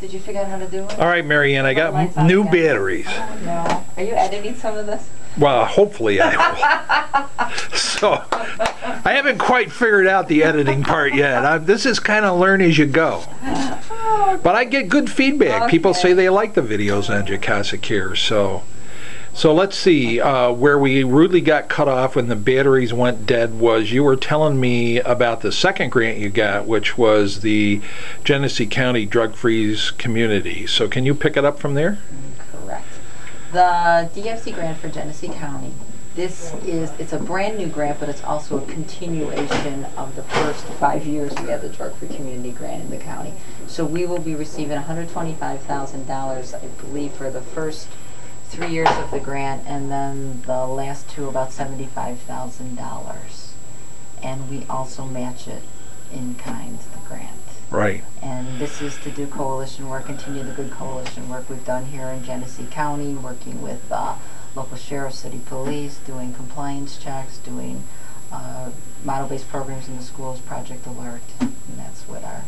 Did you figure out how to do it? All right, Maryann, I got new batteries. Oh, no. Are you editing some of this? Well, hopefully I will. So, I haven't quite figured out the editing part yet. This is kind of learn as you go. But I get good feedback. Okay. People say they like the videos on GCASA Care. So let's see. Where we rudely got cut off when the batteries went dead was you were telling me about the second grant you got, which was the Genesee County Drug-Free Community. So can you pick it up from there? Correct. The DFC grant for Genesee County. It's a brand new grant, but it's also a continuation of the first 5 years we had the Drug-Free Community grant in the county. So we will be receiving $125,000, I believe, for the first 3 years of the grant, and then the last two about $75,000. And we also match it in kind, the grant. Right. And this is to do coalition work, continue the good coalition work we've done here in Genesee County, working with local sheriff, city police, doing compliance checks, doing model-based programs in the schools, Project Alert, and that's what our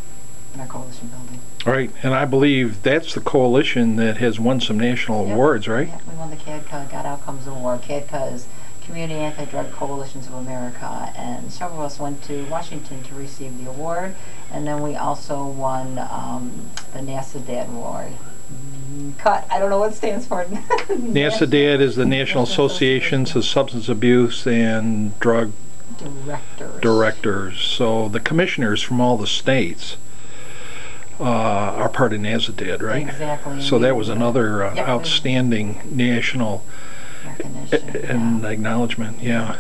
coalition building. Right, and I believe that's the coalition that has won some national awards, right? Yeah, we won the CADCA God Outcomes Award. CADCA is Community Anti-Drug Coalitions of America, and several of us went to Washington to receive the award, and then we also won the NASADAD Award. I don't know what it stands for. NASADAD is the National Associations of Substance Abuse and Drug Directors. So the commissioners from all the states are part of NASADAD, right? Exactly. So that was another outstanding national recognition and acknowledgement, yeah.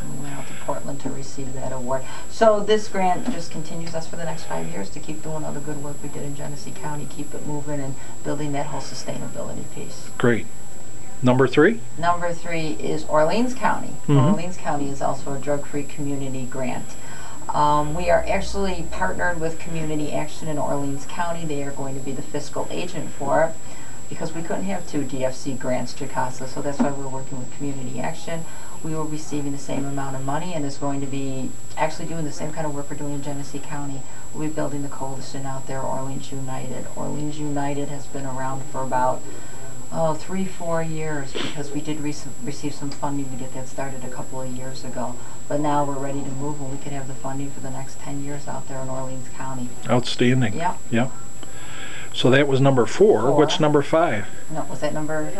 We went out to Portland to receive that award. So this grant just continues us for the next 5 years to keep doing all the good work we did in Genesee County, keep it moving and building that whole sustainability piece. Great. Number 3? Number 3 is Orleans County. Orleans County is also a drug-free community grant. We are actually partnered with Community Action in Orleans County. They are going to be the fiscal agent for it because we couldn't have 2 DFC grants to CASA, so that's why we're working with Community Action. We will be receiving the same amount of money and is going to be actually doing the same kind of work we're doing in Genesee County. We'll be building the coalition out there, Orleans United. Orleans United has been around for about 3-4 years because we did receive some funding to get that started a couple of years ago. But now we're ready to move and we can have the funding for the next 10 years out there in Orleans County. Outstanding. Yep. Yep. So that was number 4. What's number 5? No, was that number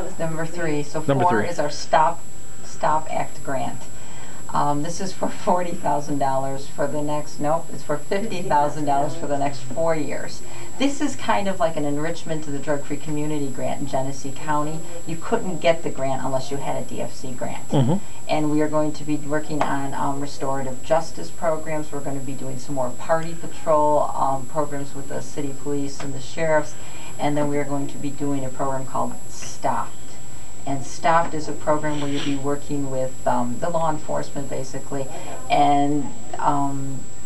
3? So number 4 3 is our Stop Act grant. This is for $40,000 for the next, it's for $50,000 for the next 4 years. This is kind of like an enrichment to the Drug-Free Community grant in Genesee County. You couldn't get the grant unless you had a DFC grant. And we are going to be working on restorative justice programs. We're going to be doing some more party patrol programs with the city police and the sheriffs. And then we are going to be doing a program called Stopped. And Stopped is a program where you'll be working with the law enforcement, basically, and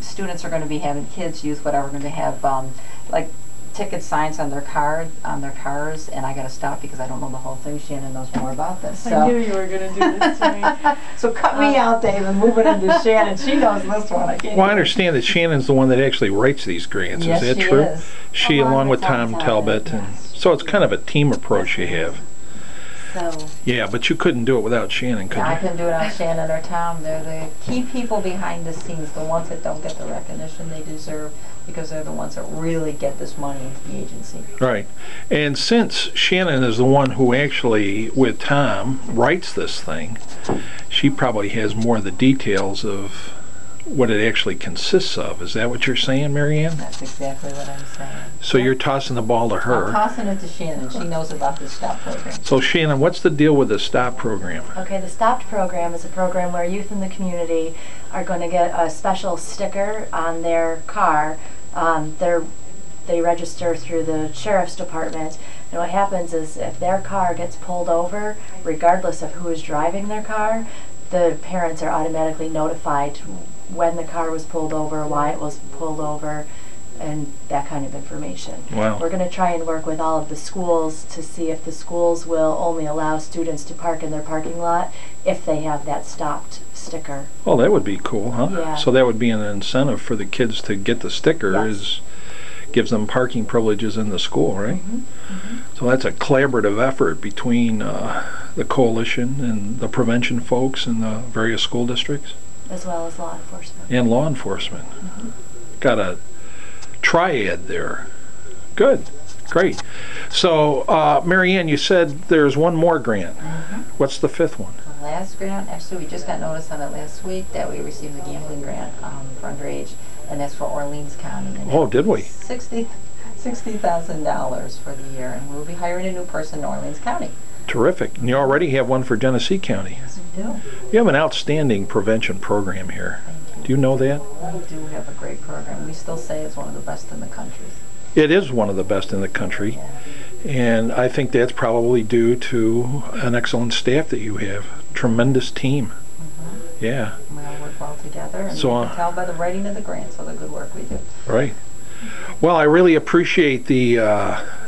students are going to be having, kids, youth, whatever, going to have like ticket signs on their cars, and I got to stop because I don't know the whole thing. Shannon knows more about this. So. I knew you were going to do this to me. So cut me out, Dave, and move it into Shannon. She knows this one. I can't. Well, I understand that Shannon's the one that actually writes these grants. Yes, is that she true? Is. She, along with Tom Talbot, and so it's kind of a team approach you have. So, yeah, but you couldn't do it without Shannon, could you? I couldn't do it without Shannon or Tom. They're the key people behind the scenes, the ones that don't get the recognition they deserve because they're the ones that really get this money into the agency. Right. And since Shannon is the one who actually, with Tom, writes this thing, she probably has more of the details of what it actually consists of. Is that what you're saying, Maryann? That's exactly what I'm saying. So you're tossing the ball to her. I'm tossing it to Shannon. She knows about the STOP program. So Shannon, what's the deal with the STOP program? Okay, the STOPed program is a program where youth in the community are going to get a special sticker on their car. They register through the sheriff's department, and what happens is if their car gets pulled over, regardless of who is driving their car, the parents are automatically notified when the car was pulled over, why it was pulled over, and that kind of information. Wow. We're going to try and work with all of the schools to see if the schools will only allow students to park in their parking lot if they have that stopped sticker. Well, that would be cool, huh? Yeah. So that would be an incentive for the kids to get the sticker, Yes. is gives them parking privileges in the school, right? So that's a collaborative effort between the coalition and the prevention folks and the various school districts. As well as law enforcement. And law enforcement. Got a triad there. Good. Great. So, Maryann, you said there's one more grant. What's the fifth one? The last grant, actually, we just got notice on it last week that we received the gambling grant for underage, and that's for Orleans County. And Oh, did we? $60,000 for the year, and we'll be hiring a new person in Orleans County. Terrific. And you already have one for Genesee County. Yes, we do. You have an outstanding prevention program here. Do you know that? We do have a great program. We still say it's one of the best in the country. It is one of the best in the country. And I think that's probably due to an excellent staff that you have. Tremendous team. Yeah. We all work well together, and So, you can tell by the writing of the grants all the good work we do. Right. Well, I really appreciate the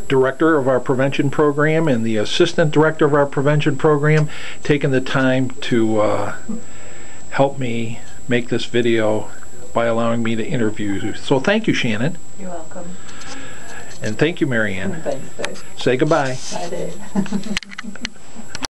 director of our prevention program and the assistant director of our prevention program taking the time to help me make this video by allowing me to interview you. So thank you, Shannon. You're welcome. And thank you, Maryann. Thanks, Dave. Say goodbye. Bye, Dave.